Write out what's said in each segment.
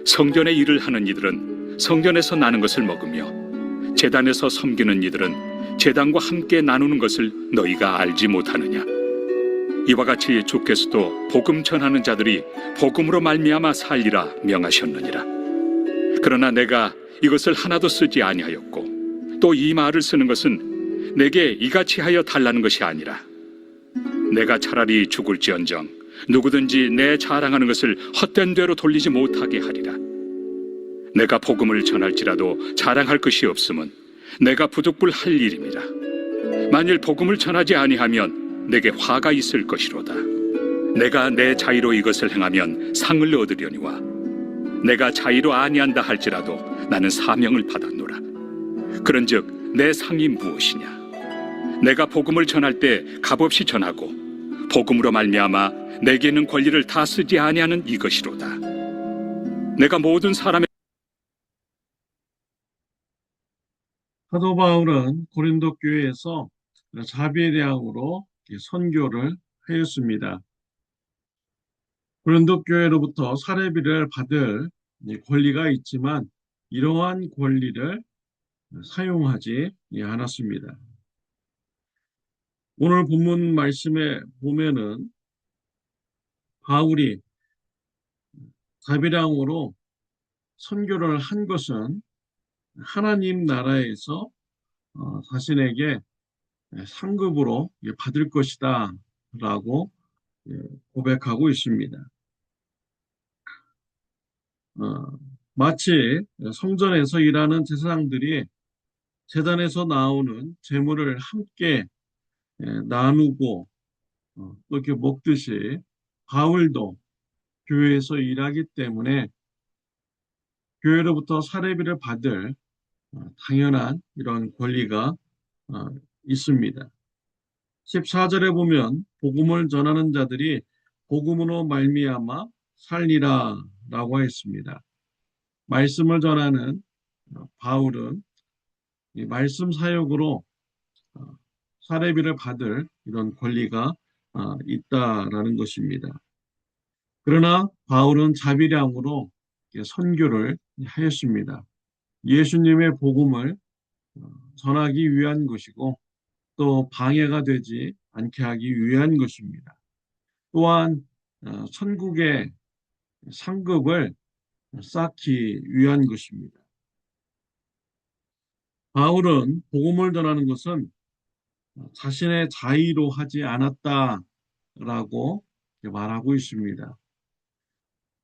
성전의 일을 하는 이들은 성전에서 나는 것을 먹으며 제단에서 섬기는 이들은 제단과 함께 나누는 것을 너희가 알지 못하느냐? 이와 같이 주께서도 복음 전하는 자들이 복음으로 말미암아 살리라 명하셨느니라. 그러나 내가 이것을 하나도 쓰지 아니하였고 또 이 말을 쓰는 것은 내게 이같이 하여 달라는 것이 아니라 내가 차라리 죽을지언정 누구든지 내 자랑하는 것을 헛된 대로 돌리지 못하게 하리라. 내가 복음을 전할지라도 자랑할 것이 없음은 내가 부득불할 일입니다. 만일 복음을 전하지 아니하면 내게 화가 있을 것이로다. 내가 내 자의로 이것을 행하면 상을 얻으려니와 내가 자의로 아니한다 할지라도 나는 사명을 받았노라. 그런즉 내 상이 무엇이냐? 내가 복음을 전할 때 값없이 전하고 복음으로 말미암아 내게 있는 권리를 다 쓰지 아니하는 이것이로다. 내가 모든 사람의 사도 바울은 고린도 교회에서 자비대항으로 선교를 하였습니다. 고린도 교회로부터 사례비를 받을 권리가 있지만 이러한 권리를 사용하지 않았습니다. 오늘 본문 말씀에 보면은 바울이 자비랑으로 선교를 한 것은 하나님 나라에서 자신에게 상급으로 받을 것이다 라고 고백하고 있습니다. 마치 성전에서 일하는 제사장들이 제단에서 나오는 제물을 함께 나누고 또 이렇게 먹듯이 바울도 교회에서 일하기 때문에 교회로부터 사례비를 받을 당연한 이런 권리가 있습니다. 14절에 보면 복음을 전하는 자들이 복음으로 말미암아 살리라 라고 했습니다. 말씀을 전하는 바울은 이 말씀 사역으로 사례비를 받을 이런 권리가 있다라는 것입니다. 그러나 바울은 자비량으로 선교를 하였습니다. 예수님의 복음을 전하기 위한 것이고 또 방해가 되지 않게 하기 위한 것입니다. 또한 천국의 상급을 쌓기 위한 것입니다. 바울은 복음을 전하는 것은 자신의 자의로 하지 않았다라고 말하고 있습니다.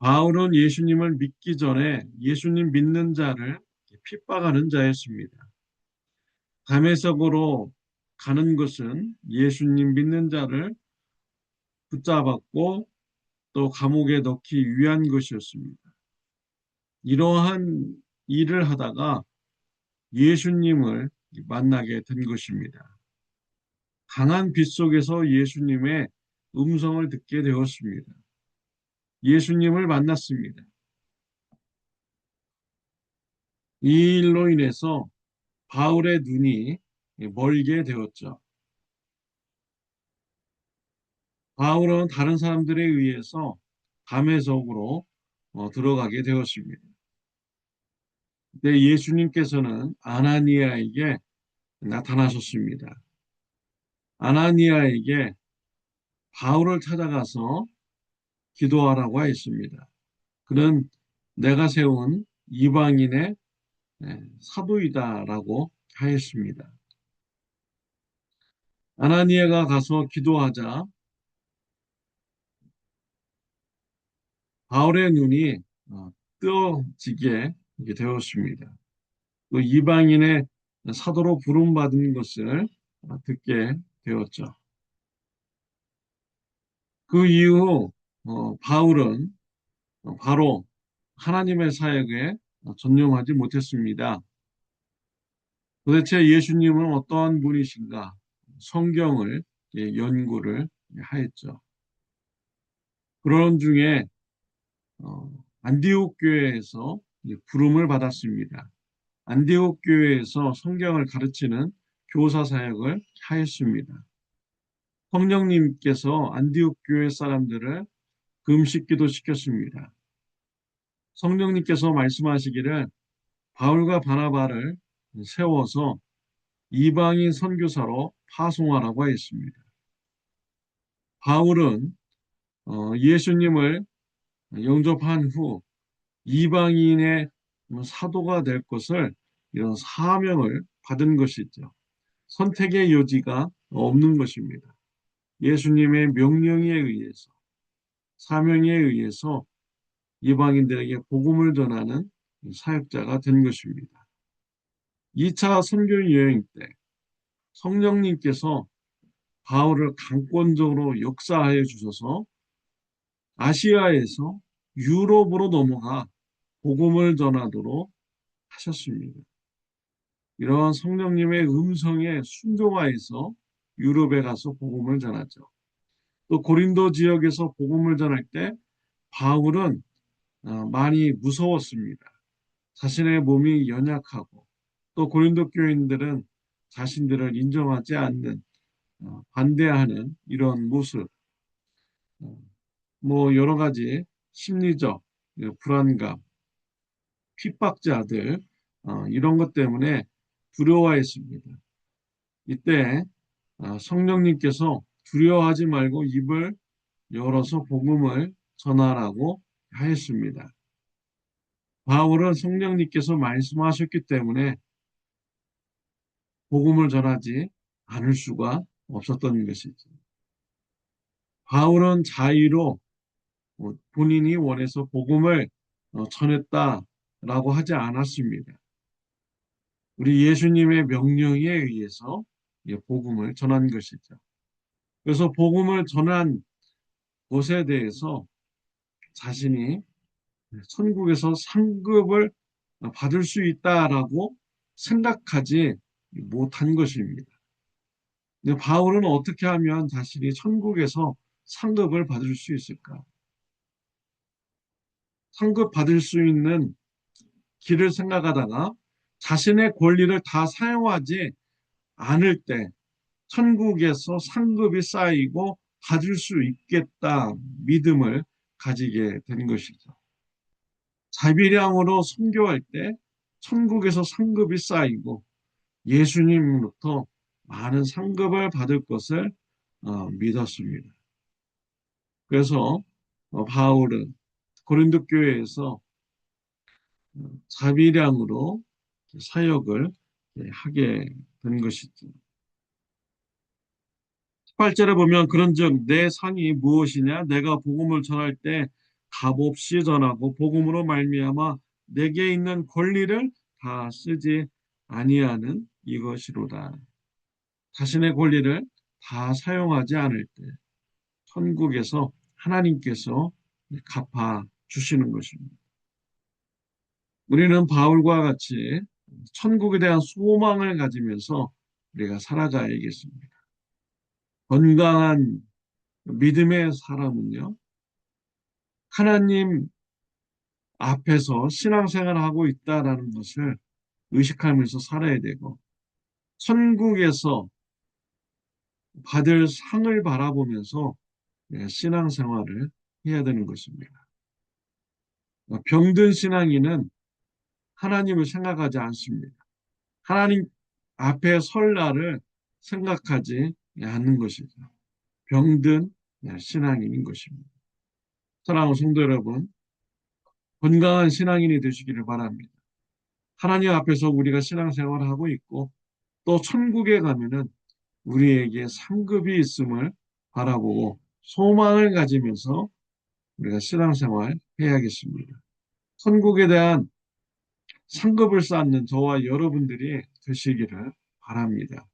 바울은 예수님을 믿기 전에 예수님 믿는 자를 핍박하는 자였습니다. 다메섹으로 가는 것은 예수님 믿는 자를 붙잡았고 또 감옥에 넣기 위한 것이었습니다. 이러한 일을 하다가 예수님을 만나게 된 것입니다. 강한 빛 속에서 예수님의 음성을 듣게 되었습니다. 예수님을 만났습니다. 이 일로 인해서 바울의 눈이 멀게 되었죠. 바울은 다른 사람들에 의해서 다메섹으로 들어가게 되었습니다. 그때 예수님께서는 아나니아에게 나타나셨습니다. 아나니아에게 바울을 찾아가서 기도하라고 했습니다. 그는 내가 세운 이방인의 사도이다라고 하였습니다. 아나니아가 가서 기도하자 바울의 눈이 뜨어지게 되었습니다. 또 이방인의 사도로 부름받은 것을 듣게 되었죠. 그 이후 바울은 바로 하나님의 사역에 전념하지 못했습니다. 도대체 예수님은 어떠한 분이신가? 성경을 연구를 하였죠. 그런 중에 안디옥 교회에서 부름을 받았습니다. 안디옥 교회에서 성경을 가르치는 교사 사역을 하였습니다. 성령님께서 안디옥 교회 사람들을 금식 기도시켰습니다. 성령님께서 말씀하시기를 바울과 바나바를 세워서 이방인 선교사로 파송하라고 했습니다. 바울은 예수님을 영접한 후 이방인의 사도가 될 것을 이런 사명을 받은 것이죠. 선택의 여지가 없는 것입니다. 예수님의 명령에 의해서, 사명에 의해서 이방인들에게 복음을 전하는 사역자가 된 것입니다. 2차 선교 여행 때 성령님께서 바울을 강권적으로 역사하여 주셔서 아시아에서 유럽으로 넘어가 복음을 전하도록 하셨습니다. 이러한 성령님의 음성에 순종하여서 유럽에 가서 복음을 전하죠. 또 고린도 지역에서 복음을 전할 때 바울은 많이 무서웠습니다. 자신의 몸이 연약하고 또 고린도 교인들은 자신들을 인정하지 않는 반대하는 이런 모습, 어, 뭐 여러 가지 심리적 불안감, 핍박자들 이런 것 때문에 두려워했습니다. 이때 성령님께서 두려워하지 말고 입을 열어서 복음을 전하라고 하였습니다. 바울은 성령님께서 말씀하셨기 때문에 복음을 전하지 않을 수가 없었던 것이죠. 바울은 자의로 본인이 원해서 복음을 전했다라고 하지 않았습니다. 우리 예수님의 명령에 의해서 복음을 전한 것이죠. 그래서 복음을 전한 것에 대해서 자신이 천국에서 상급을 받을 수 있다라고 생각하지 못한 것입니다. 근데 바울은 어떻게 하면 자신이 천국에서 상급을 받을 수 있을까? 상급 받을 수 있는 길을 생각하다가 자신의 권리를 다 사용하지 않을 때 천국에서 상급이 쌓이고 받을 수 있겠다 믿음을 가지게 된 것이죠. 자비량으로 선교할 때 천국에서 상급이 쌓이고 예수님으로부터 많은 상급을 받을 것을 믿었습니다. 그래서 바울은 고린도 교회에서 자비량으로 사역을 하게 된 것이죠. 18절에 보면 그런즉 내 상이 무엇이냐 내가 복음을 전할 때 값없이 전하고 복음으로 말미암아 내게 있는 권리를 다 쓰지 아니하는 이것이로다. 자신의 권리를 다 사용하지 않을 때 천국에서 하나님께서 갚아 주시는 것입니다. 우리는 바울과 같이 천국에 대한 소망을 가지면서 우리가 살아가야겠습니다. 건강한 믿음의 사람은요, 하나님 앞에서 신앙생활을 하고 있다라는 것을 의식하면서 살아야 되고, 천국에서 받을 상을 바라보면서 신앙생활을 해야 되는 것입니다. 병든 신앙인은 하나님을 생각하지 않습니다. 하나님 앞에 설 날을 생각하지 않는 것이죠. 병든 신앙인인 것입니다. 사랑하는 성도 여러분, 건강한 신앙인이 되시기를 바랍니다. 하나님 앞에서 우리가 신앙생활을 하고 있고 또 천국에 가면은 우리에게 상급이 있음을 바라보고 소망을 가지면서 우리가 신앙생활 해야겠습니다. 천국에 대한 상급을 쌓는 저와 여러분들이 되시기를 바랍니다.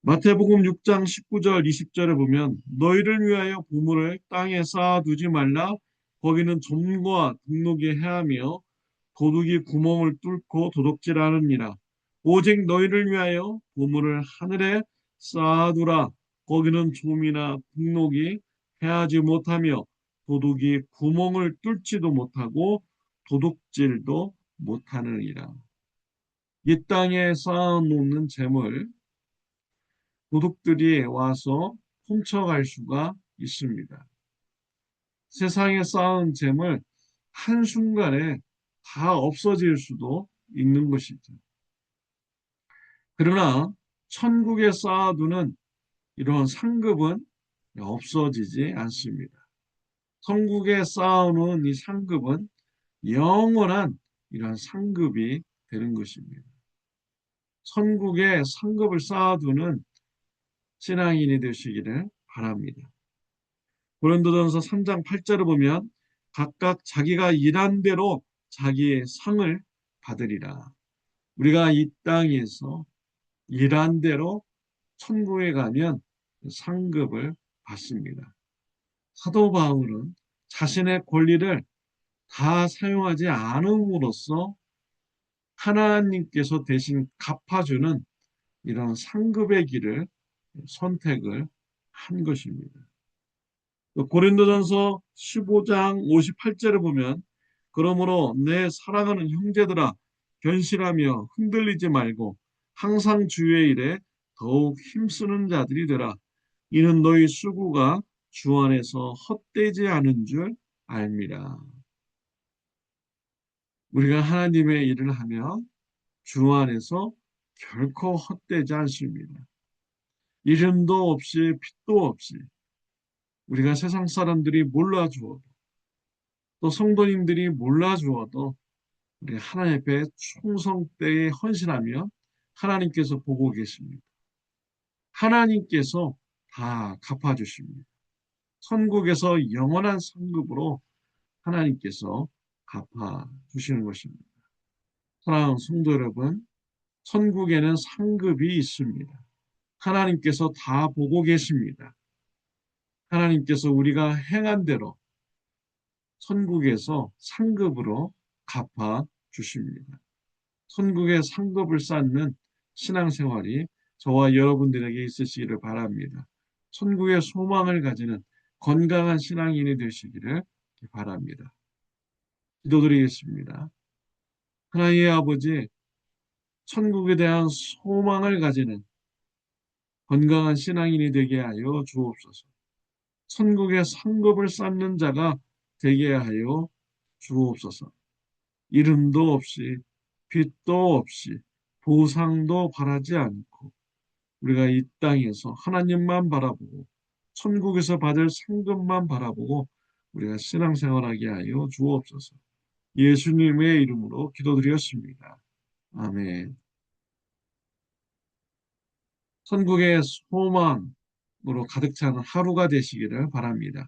마태복음 6장 19절 20절에 보면 너희를 위하여 보물을 땅에 쌓아두지 말라 거기는 좀과 등록이 해하며 도둑이 구멍을 뚫고 도둑질하느니라 오직 너희를 위하여 보물을 하늘에 쌓아두라 거기는 좀이나 등록이 해하지 못하며 도둑이 구멍을 뚫지도 못하고 도둑질도 못하느니라. 이 땅에 쌓아놓는 재물 도둑들이 와서 훔쳐갈 수가 있습니다. 세상에 쌓은 재물 한순간에 다 없어질 수도 있는 것이죠. 그러나 천국에 쌓아두는 이런 상급은 없어지지 않습니다. 천국에 쌓아놓은 이 상급은 영원한 이러한 상급이 되는 것입니다. 천국에 상급을 쌓아두는 신앙인이 되시기를 바랍니다. 고린도전서 3장 8절을 보면 각각 자기가 일한 대로 자기의 상을 받으리라. 우리가 이 땅에서 일한 대로 천국에 가면 상급을 받습니다. 사도 바울은 자신의 권리를 다 사용하지 않음으로써 하나님께서 대신 갚아주는 이런 상급의 길을 선택을 한 것입니다. 고린도전서 15장 58절을 보면 그러므로 내 사랑하는 형제들아 견실하며 흔들리지 말고 항상 주의 일에 더욱 힘쓰는 자들이 되라. 이는 너희 수고가 주 안에서 헛되지 않은 줄 알미라. 우리가 하나님의 일을 하며 주 안에서 결코 헛되지 않습니다. 이름도 없이 빛도 없이 우리가 세상 사람들이 몰라주어도 또 성도님들이 몰라주어도 우리 하나님 앞에 충성되이 헌신하며 하나님께서 보고 계십니다. 하나님께서 다 갚아주십니다. 천국에서 영원한 상급으로 하나님께서 갚아주시는 것입니다. 사랑하는 성도 여러분, 천국에는 상급이 있습니다. 하나님께서 다 보고 계십니다. 하나님께서 우리가 행한 대로 천국에서 상급으로 갚아 주십니다. 천국의 상급을 쌓는 신앙생활이 저와 여러분들에게 있으시기를 바랍니다. 천국의 소망을 가지는 건강한 신앙인이 되시기를 바랍니다. 기도드리겠습니다. 하나님의 아버지, 천국에 대한 소망을 가지는 건강한 신앙인이 되게 하여 주옵소서. 천국의 상급을 쌓는 자가 되게 하여 주옵소서. 이름도 없이 빛도 없이 보상도 바라지 않고 우리가 이 땅에서 하나님만 바라보고 천국에서 받을 상급만 바라보고 우리가 신앙생활하게 하여 주옵소서. 예수님의 이름으로 기도드렸습니다. 아멘. 천국의 소망으로 가득 찬 하루가 되시기를 바랍니다.